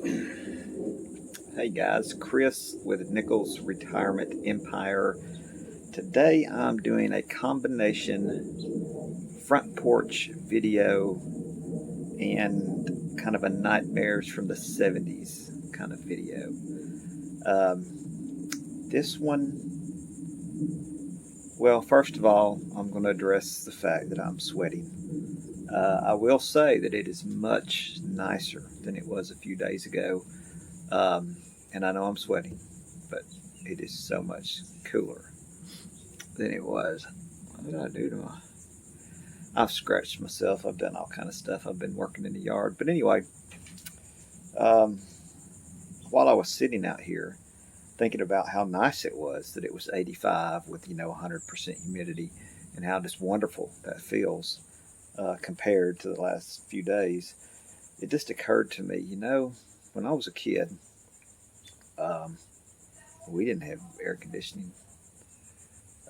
Hey guys, Chris with Nichols Retirement Empire. Today I'm doing a combination front porch video and kind of a nightmares from the 70's kind of video. This one, well, first of all, I'm going to address the fact that I'm sweating. I will say that it is much nicer than it was a few days ago. And I know I'm sweating, but it is so much cooler than it was. What did I do to my... I've scratched myself. I've done all kind of stuff. I've been working in the yard. But anyway, um, while I was sitting out here thinking about how nice it was that it was 85 with, 100% humidity and how just wonderful that feels compared to the last few days, it just occurred to me, when I was a kid, um, we didn't have air conditioning.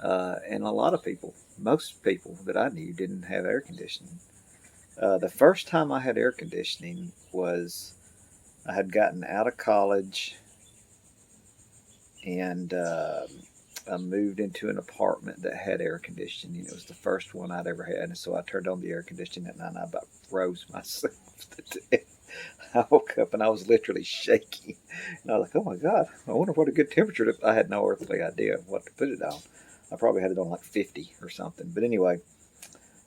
And a lot of people, most people that I knew, didn't have air conditioning. The first time I had air conditioning was I had gotten out of college and I moved into an apartment that had air conditioning. It was the first one I'd ever had. And so I turned on the air conditioning at night and I about froze myself to death. I woke up and I was literally shaking. And I was like, oh my God, I wonder what a good temperature. I had no earthly idea what to put it on. I probably had it on like 50 or something. But anyway,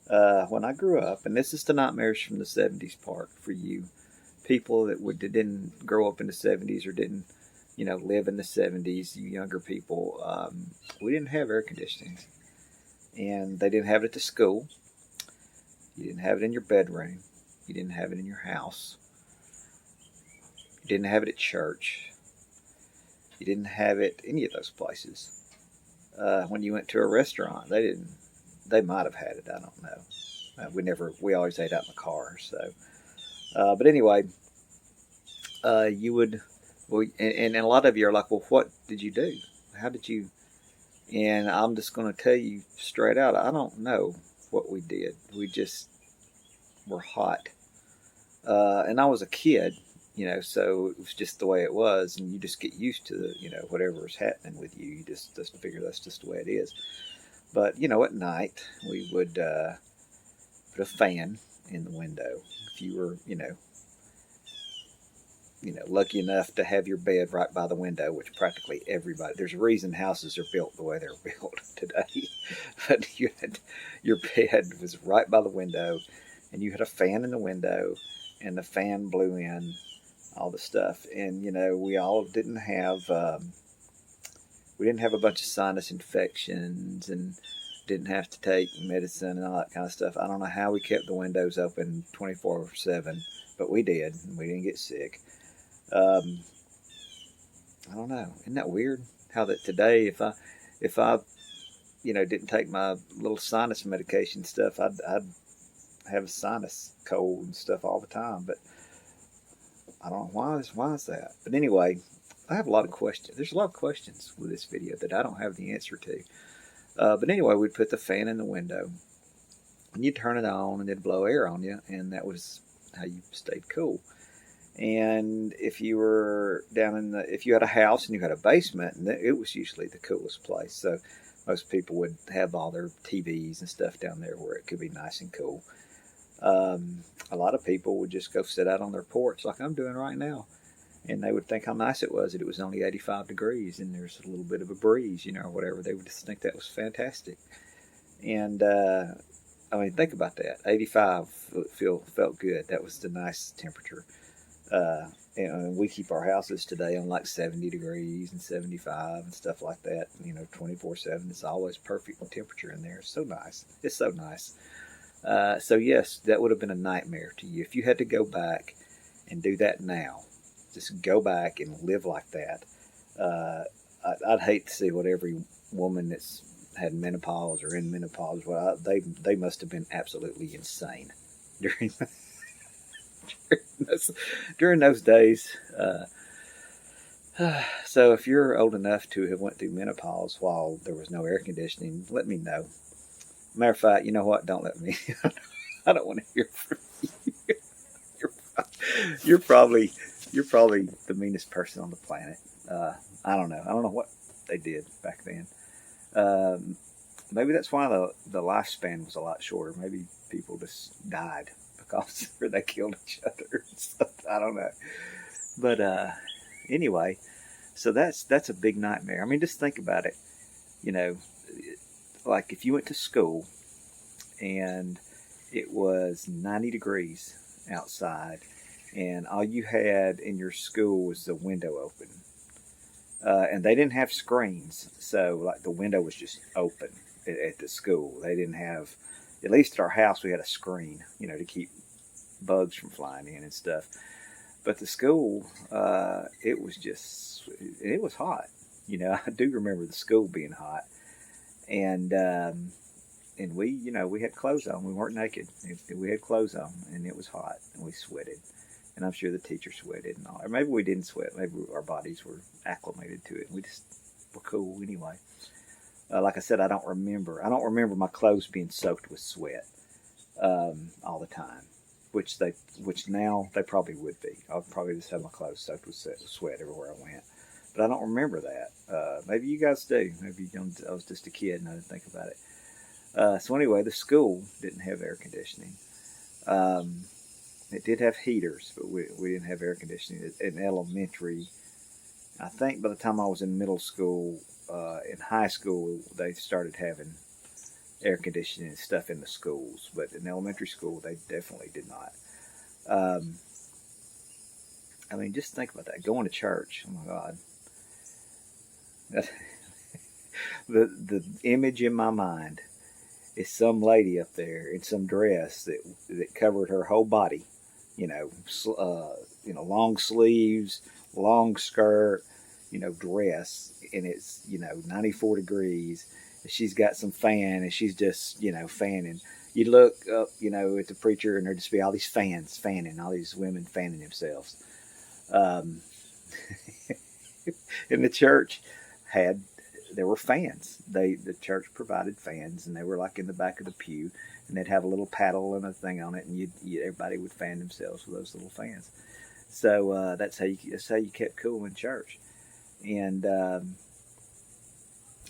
when I grew up, and this is the nightmares from the 70's part for you, people that didn't grow up in the 70's or didn't, live in the 70's, you younger people, we didn't have air conditioning. And they didn't have it at the school. You didn't have it in your bedroom. You didn't have it in your house. You didn't have it at church. You didn't have it any of those places. When you went to a restaurant, they didn't. They might have had it. I don't know. We always ate out in the car. So, but anyway, you would. Well, and a lot of you are like, well, what did you do? How did you? And I'm just going to tell you straight out. I don't know what we did. We just were hot. And I was a kid, so it was just the way it was, and you just get used to the, whatever is happening with you. You just figure that's just the way it is. But at night we would put a fan in the window if you were, lucky enough to have your bed right by the window, which practically everybody. There's a reason houses are built the way they're built today. But your bed was right by the window, and you had a fan in the window, and the fan blew in all the stuff. And we all we didn't have a bunch of sinus infections and didn't have to take medicine and all that kind of stuff. I don't know how we kept the windows open 24/7, but we did, and we didn't get sick. um, I don't know, isn't that weird how that today, if I didn't take my little sinus medication stuff, I'd have a sinus cold and stuff all the time. But I don't know why is that. But anyway, I have a lot of questions. There's a lot of questions with this video that I don't have the answer to. But anyway, we'd put the fan in the window, and you'd turn it on, and it'd blow air on you, and that was how you stayed cool. And if you were if you had a house and you had a basement, and it was usually the coolest place. So most people would have all their TVs and stuff down there where it could be nice and cool. A lot of people would just go sit out on their porch like I'm doing right now, and they would think how nice it was that it was only 85 degrees and there's a little bit of a breeze, or whatever. They would just think that was fantastic. And I mean, think about that. 85 felt good. That was the nice temperature. And we keep our houses today on like 70 degrees and 75 and stuff like that. 24/7. It's always perfect temperature in there. It's so nice. It's so nice. So yes, that would have been a nightmare to you if you had to go back and do that now. Just go back and live like that. I'd hate to see what every woman that's had menopause or in menopause. Well, they must have been absolutely insane during during those days. So if you're old enough to have went through menopause while there was no air conditioning, let me know. Matter of fact, you know what? Don't let me. I don't want to hear from you. You're probably You're probably the meanest person on the planet. I don't know. I don't know what they did back then. Um, Maybe that's why the lifespan was a lot shorter. Maybe people just died because they killed each other. I don't know. But anyway, so that's a big nightmare. I mean, just think about it. You know, like if you went to school and it was 90 degrees outside, and all you had in your school was the window open, and they didn't have screens, so like the window was just open at the school. They didn't have, at least at our house, we had a screen, to keep bugs from flying in and stuff. But the school, it was hot. I do remember the school being hot, and we had clothes on. We weren't naked. We had clothes on, and it was hot, and we sweated. And I'm sure the teacher sweated and all. Or maybe we didn't sweat. Maybe our bodies were acclimated to it. We just were cool anyway. Like I said, I don't remember. I don't remember my clothes being soaked with sweat all the time, which now they probably would be. I'll probably just have my clothes soaked with sweat everywhere I went. But I don't remember that. Maybe you guys do. Maybe I was just a kid and I didn't think about it. So anyway, the school didn't have air conditioning. It did have heaters, but we didn't have air conditioning. In elementary, I think by the time I was in middle school, in high school, they started having air conditioning and stuff in the schools. But in elementary school, they definitely did not. I mean, just think about that. Going to church. Oh my God. The image in my mind is some lady up there in some dress that covered her whole body. Long sleeves, long skirt, dress, and it's 94 degrees. She's got some fan, and she's just fanning. You look up, at the preacher, and there just be all these fans fanning, all these women fanning themselves. Um, and the church there were fans. The church provided fans, and they were like in the back of the pew, and they'd have a little paddle and a thing on it, and everybody would fan themselves with those little fans. So that's how you kept cool in church, and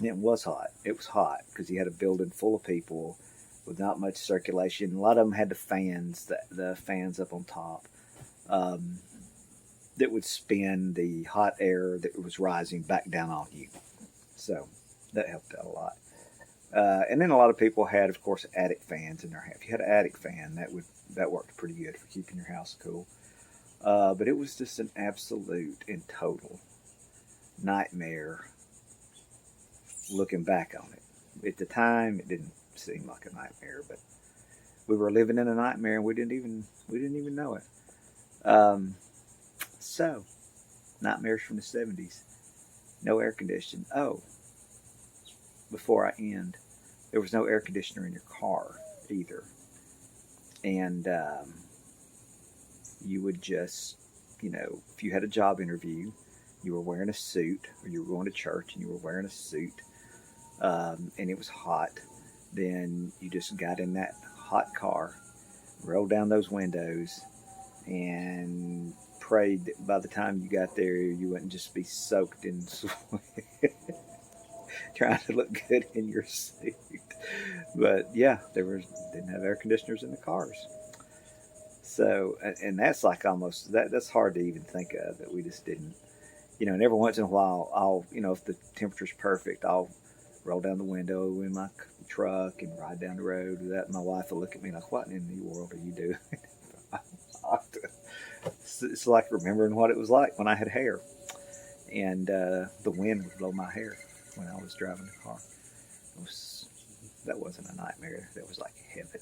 it was hot. It was hot because you had a building full of people with not much circulation. A lot of them had the fans up on top. That would spin the hot air that was rising back down on you. So that helped out a lot. And then a lot of people had, of course, attic fans in their house. If you had an attic fan, that worked pretty good for keeping your house cool. But it was just an absolute and total nightmare looking back on it. At the time, it didn't seem like a nightmare, but we were living in a nightmare and we didn't even know it. So, nightmares from the 70's. No air conditioning. Oh, before I end, there was no air conditioner in your car either. And you would just, if you had a job interview, you were wearing a suit, or you were going to church and you were wearing a suit, and it was hot, then you just got in that hot car, rolled down those windows, and prayed that by the time you got there, you wouldn't just be soaked in sweat, trying to look good in your suit. But yeah, didn't have air conditioners in the cars. So, and that's like almost that's hard to even think of that we just didn't. And every once in a while, if the temperature's perfect, I'll roll down the window in my truck and ride down the road. That my wife will look at me like, "What in the world are you doing?" It's like remembering what it was like when I had hair, and the wind would blow my hair when I was driving the car. That wasn't a nightmare. That was like heaven.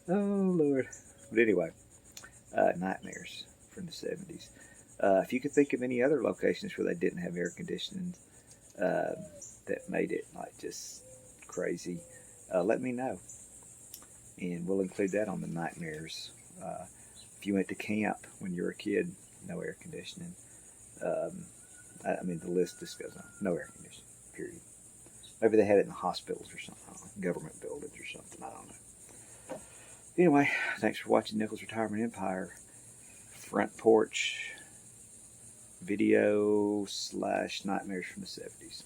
Oh Lord! But anyway, nightmares from the 70's. If you could think of any other locations where they didn't have air conditioning that made it like just crazy, let me know. And we'll include that on the nightmares. If you went to camp when you were a kid, no air conditioning. The list just goes on. No air conditioning, period. Maybe they had it in the hospitals or something, government buildings or something. I don't know. Anyway, thanks for watching Nichols Retirement Empire front porch video / nightmares from the 70s.